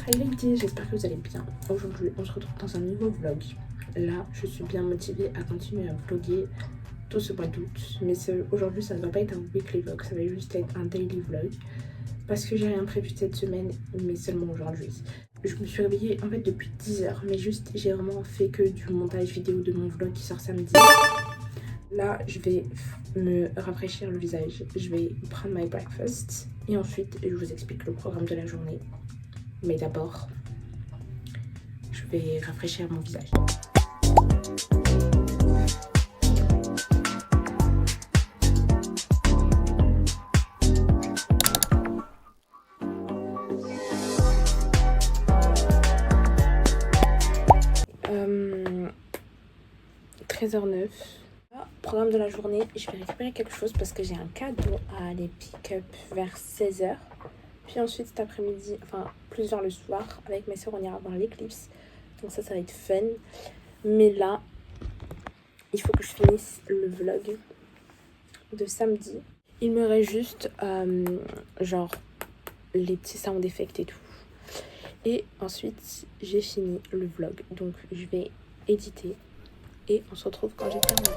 Hi ladies, j'espère que vous allez bien. Aujourd'hui, on se retrouve dans un nouveau vlog. Là, je suis bien motivée à continuer à vlogger tout ce mois d'août. Mais aujourd'hui, ça ne va pas être un weekly vlog, ça va juste être un daily vlog. Parce que j'ai rien prévu cette semaine, mais seulement aujourd'hui. Je me suis réveillée en fait depuis 10h, mais juste j'ai vraiment fait que du montage vidéo de mon vlog qui sort samedi. Là, je vais me rafraîchir le visage, je vais prendre my breakfast et ensuite je vous explique le programme de la journée. Mais d'abord, je vais rafraîchir mon visage. Euh, 13h09. Programme de la journée, je vais récupérer quelque chose parce que j'ai un cadeau à aller pick-up vers 16h. Puis ensuite cet après-midi, enfin plus vers le soir, avec mes soeurs, on ira voir l'éclipse. Donc ça va être fun. Mais là, il faut que je finisse le vlog de samedi. Il me reste juste genre les petits sound effects et tout. Et ensuite, j'ai fini le vlog. Donc je vais éditer et on se retrouve quand j'ai terminé.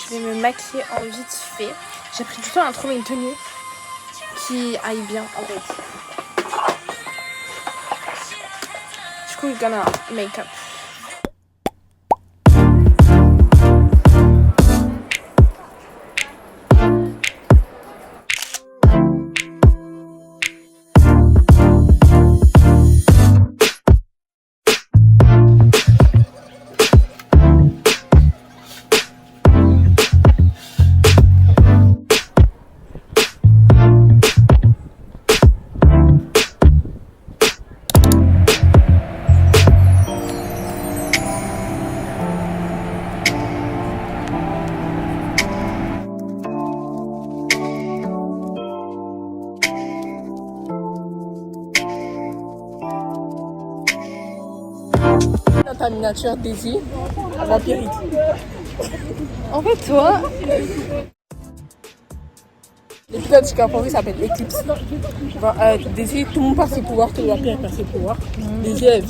Je vais me maquiller en vite fait. J'ai pris du temps à trouver une tenue qui aille bien en fait. Du coup, we're gonna make up. Dans ta miniature Daisy, vampirique. En fait, toi, L'épisode qui a favori s'appelle Eclipse. Daisy, tout le monde perd ses pouvoirs, tout le vampire perd ses pouvoirs. Daisy, elle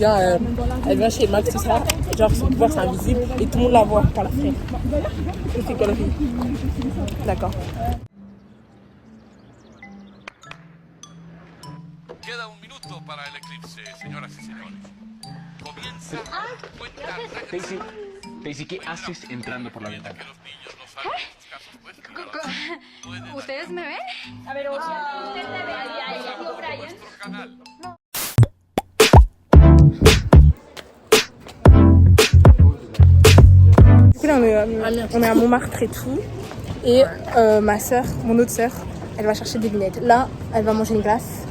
vient chez Max, tout ça. Genre, son pouvoir c'est invisible et tout le monde la voit par la fenêtre. C'est galerie. D'accord. Queda un minuto para el eclipse, señoras y señores. Comienza cuenta Daisy, Daisy, ¿qué haces entrando por la ventana? que los niños no saben en sus casos, pues, pueden ¿Ustedes me ven? A ver, ¿usted me ve? Tío Brian. nuestro canal. du coup là on est à Montmartre et tout. Et ma soeur, mon autre soeur, elle va chercher des lunettes. Là, elle va manger une glace.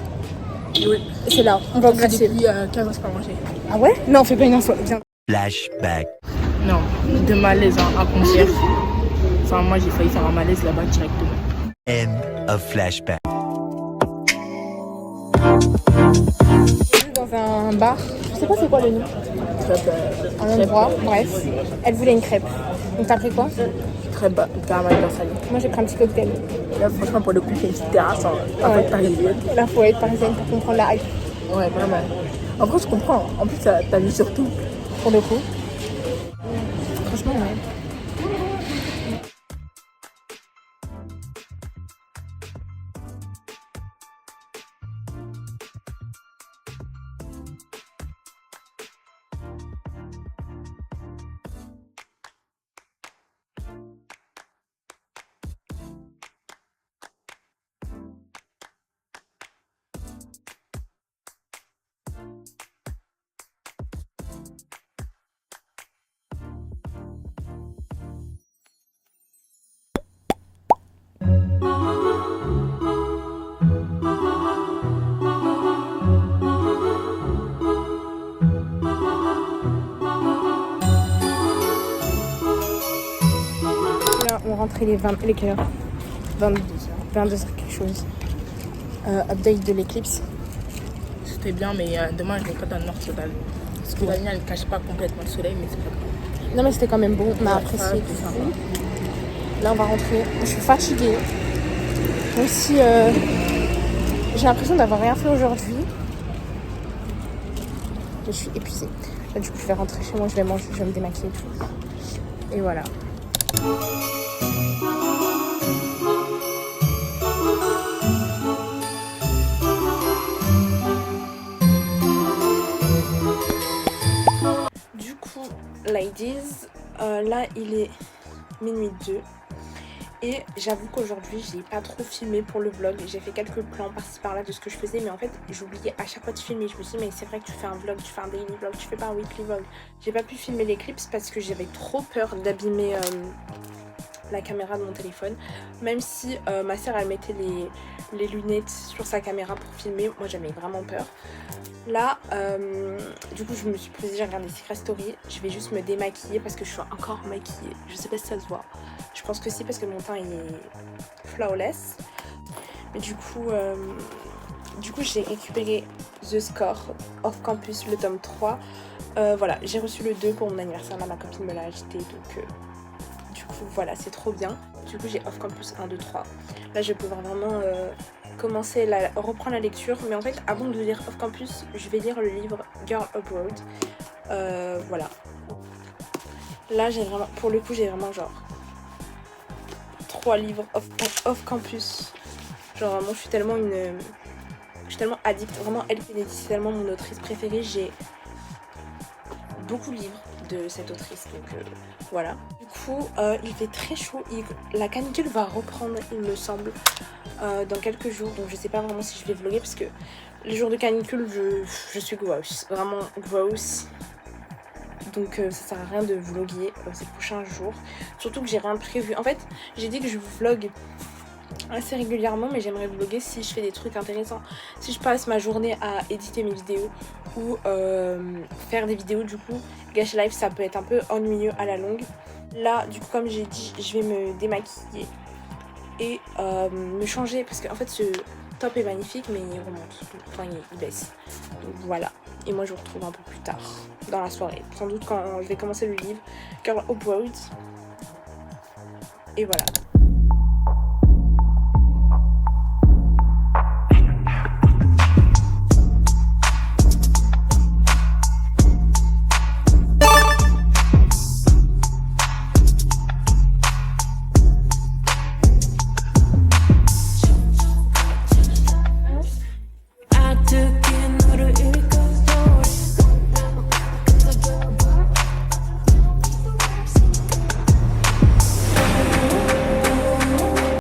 Oui. Et c'est là, on va glacer. Depuis 15 ans, c'est pas mangé. Ah ouais? Non, on fait pas une info. Viens. Flashback. Non, de malaise, un concert. Enfin, moi j'ai failli faire un malaise là-bas directement. End of flashback. Dans un bar, je sais pas c'est quoi le nom. Un endroit, bref. Elle voulait une crêpe. Donc t'as pris quoi? Très bas, caramel beurre salé. Moi j'ai pris un petit cocktail. Là, franchement, pour le coup, c'est une petite terrasse en fait parisienne. Là faut être parisienne pour comprendre la hype. Ouais, vraiment. En vrai, je comprends. En plus, t'as vu surtout. Pour le coup. Franchement, ouais. rentrée les quelle heure 22h quelque chose. Update de l'éclipse. C'était bien, mais demain je vais pas dans le nord total. Parce que la lumière elle cache pas complètement le soleil, mais c'est pas grave. Non mais c'était quand même bon, on a apprécié. Là on va rentrer. Je suis fatiguée. Moi aussi j'ai l'impression d'avoir rien fait aujourd'hui. Je suis épuisée. Là, du coup je vais rentrer chez moi, je vais manger, je vais me démaquiller et tout. Et voilà. Du coup, ladies, là il est minuit 2. Et j'avoue qu'aujourd'hui j'ai pas trop filmé pour le vlog. J'ai fait quelques plans par-ci par-là de ce que je faisais, mais en fait j'oubliais à chaque fois de filmer. Je me suis dit mais c'est vrai que tu fais un vlog, tu fais un daily vlog, tu fais pas un weekly vlog. J'ai pas pu filmer l'éclipse parce que j'avais trop peur d'abîmer la caméra de mon téléphone. Même si ma soeur elle mettait les lunettes sur sa caméra pour filmer, moi j'avais vraiment peur. Là, du coup je me suis posée, j'ai regardé Secret Story. Je vais juste me démaquiller parce que je suis encore maquillée. Je sais pas si ça se voit. Je pense que si parce que mon teint est flawless. Mais du coup j'ai récupéré The Score Off Campus, le tome 3. Voilà, j'ai reçu le 2 pour mon anniversaire. Là ma copine me l'a acheté, donc du coup voilà, c'est trop bien. Du coup j'ai Off Campus 1, 2, 3. Là je vais pouvoir vraiment commencer reprendre la lecture. Mais en fait avant de lire Off Campus, je vais lire le livre Girl Abroad. Voilà. Là j'ai vraiment, pour le coup j'ai vraiment genre 3 livres off campus. Genre vraiment je suis tellement addict. Vraiment Elle Kennedy c'est tellement mon autrice préférée. J'ai beaucoup de livres de cette autrice, donc voilà. Du coup il fait très chaud, la canicule va reprendre il me semble dans quelques jours, donc je sais pas vraiment si je vais vlogger parce que les jours de canicule je suis gross, vraiment gross. Donc ça sert à rien de vlogger ces prochains jours. Surtout que j'ai rien prévu. En fait j'ai dit que je vlog assez régulièrement, mais j'aimerais vlogger si je fais des trucs intéressants. Si je passe ma journée à éditer mes vidéos ou faire des vidéos, du coup Gâche Life ça peut être un peu ennuyeux à la longue. Là du coup comme j'ai dit, je vais me démaquiller et me changer parce qu'en fait ce top est magnifique mais il remonte, enfin il baisse. Donc voilà. Et moi je vous retrouve un peu plus tard dans la soirée, sans doute quand je vais commencer le livre Girl Abroad. Et voilà.